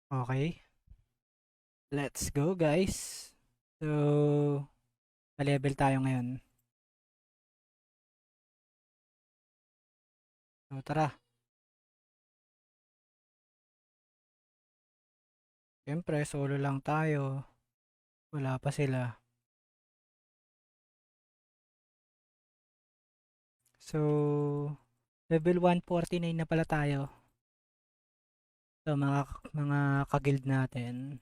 Okay, let's go guys. So, pa-level tayo ngayon. So, tara. Siyempre, solo lang tayo. Wala pa sila. So, level 149 na pala tayo. So, mga ka-guild natin.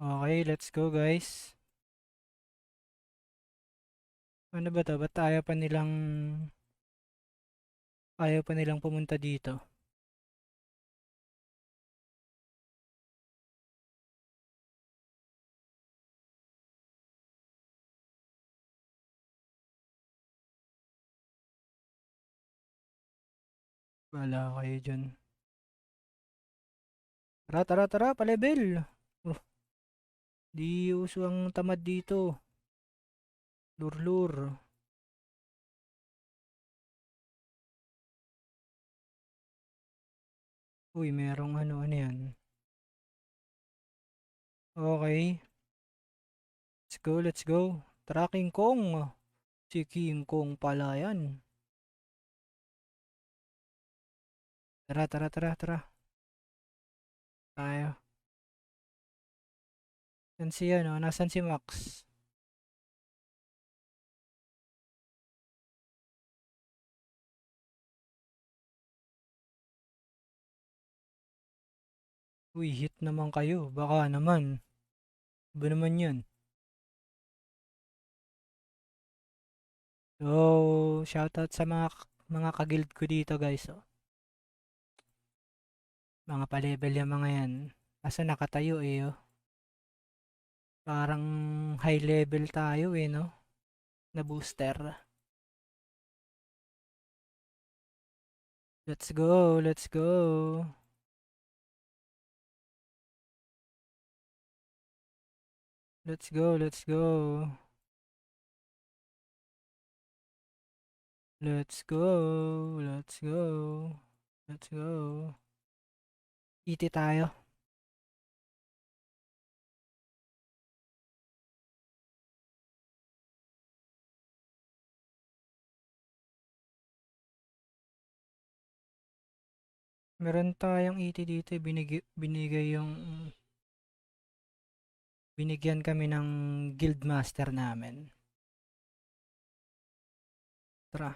Okay, let's go guys. Ano ba to? Ba't ayaw pa nilang pumunta dito? Wala kayo dyan. Tara, tara, tara, pa-level. Oh, di uso ang tamad dito. Lur-lur. Uy, merong ano yan. Okay, let's go, let's go. Tara, King Kong. Si King Kong pala yan. Tara, tara, tara, tara. Tayo. San si ano? Nasaan si Max? Uy, hit naman kayo. Baka naman. Ba naman yun? So, shoutout sa mga ka-guild ko dito guys. Oh. Mga pa-level yung mga yan. Asa nakatayo eh. Oh. Parang high level tayo eh no? Na booster. Let's go, let's go. Let's go, let's go. Let's go, let's go. Let's go. ET tayo. Meron tayong ET dito, binigyan kami ng guild master namin. Tara.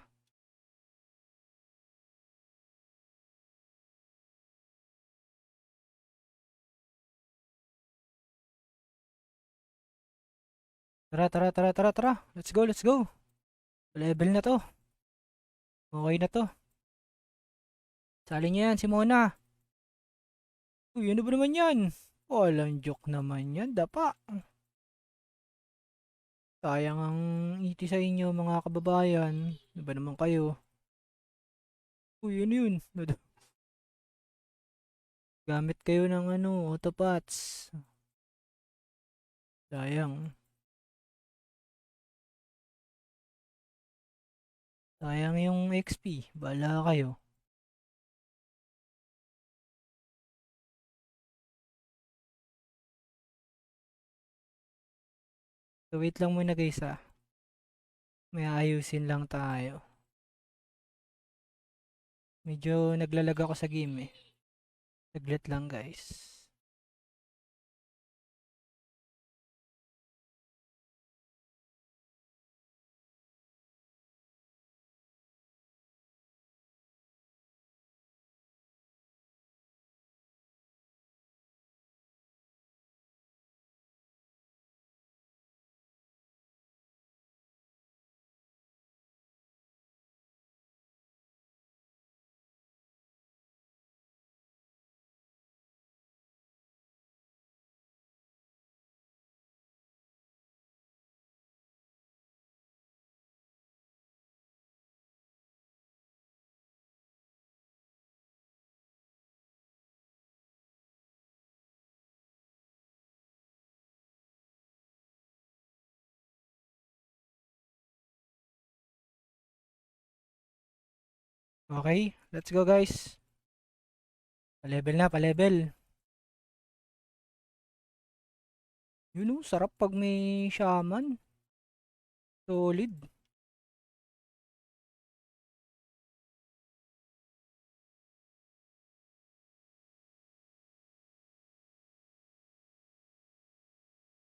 Tara, tara, tara, tara, tara. Let's go, let's go. Level na to. Okay na to. Sali niya yan, si Mona. Uy, ano ba naman yan? Walang joke naman yan, dapa. Sayang ang ET sa inyo mga kababayan. Ano ba naman kayo? Uy, ano yun? Gamit kayo ng ano, autopots. Sayang. Sayang yung XP. Bala kayo. So wait lang muna guys ah. May ayusin lang tayo. Medyo naglalag ako sa game eh. Saglit lang guys. Okay, let's go guys. Pa-level na, pa-level. Yun oh, sarap pag may shaman. Solid.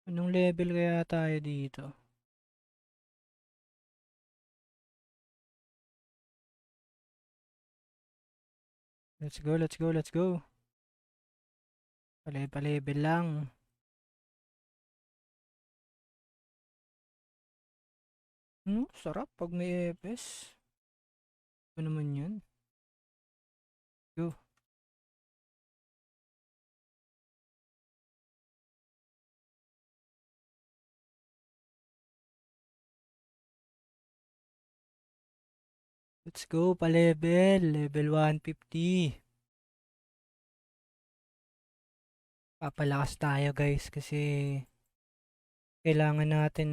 Anong level kaya tayo dito? Let's go, let's go, let's go. Pa-level lang. Sarap pag may FPS. Ano naman yan? Go. Let's go, pa-level. Level 150. Papalakas tayo guys kasi kailangan natin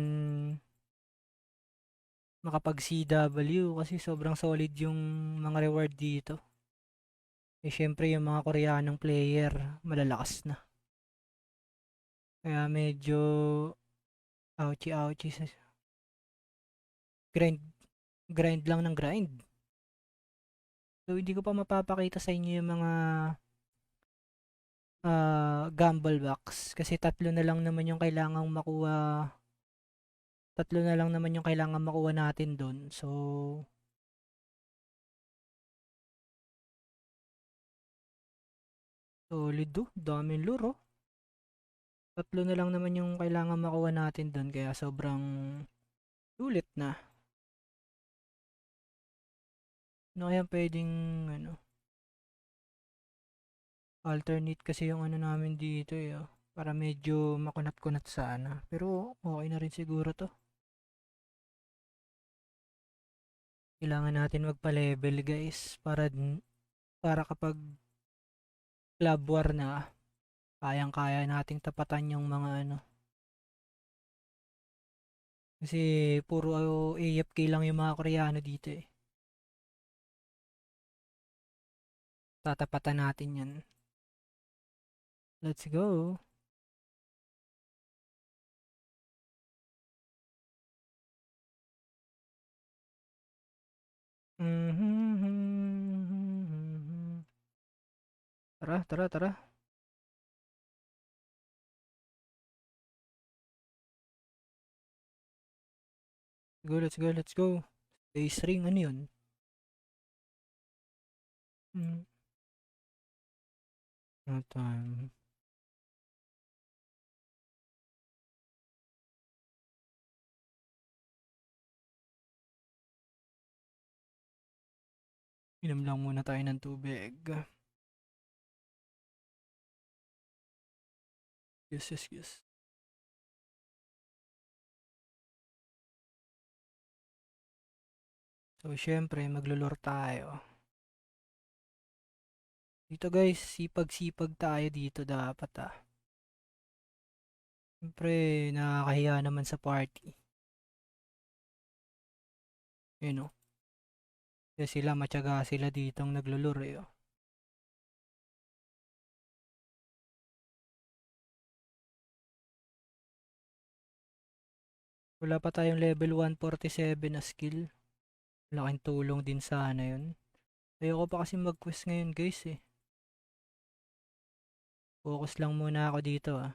makapag CW kasi sobrang solid yung mga reward dito. Eh syempre yung mga Koreanong player malalakas na. Kaya medyo ouchie ouchie sa grind. Grind lang ng grind. So hindi ko pa mapapakita sa inyo yung mga gamble box kasi tatlo na lang naman yung kailangang makuha natin doon. So solid do, daming luro. Tatlo na lang naman yung kailangan makuha natin doon kaya sobrang sulit na. Ano kaya pwedeng ano, alternate kasi yung ano namin dito eh. Para medyo makunat-kunat sana. Pero okay na rin siguro to. Kailangan natin magpa-level guys para kapag club war na kayang-kaya nating tapatan yung mga ano. Kasi puro AFK lang yung mga Koreano dito eh. Tatapatan natin yan. Let's go. Tara, tara, tara. Go, let's go, let's go. Base ring, ano yun? Hmm. No time. Inom lang muna tayo ng tubig. Yes, yes, yes. So, syempre, maglulor tayo. Dito guys, sipag-sipag tayo dito dapat ah. Syempre, nakakahiya naman sa party. Yun oh. Kasi sila, matyaga sila ditong naglulur eh oh. Wala pa tayong level 147 na skill. Laking tulong din sana yun. Ayoko pa kasi mag-quest ngayon guys eh. Focus lang muna ako dito ah.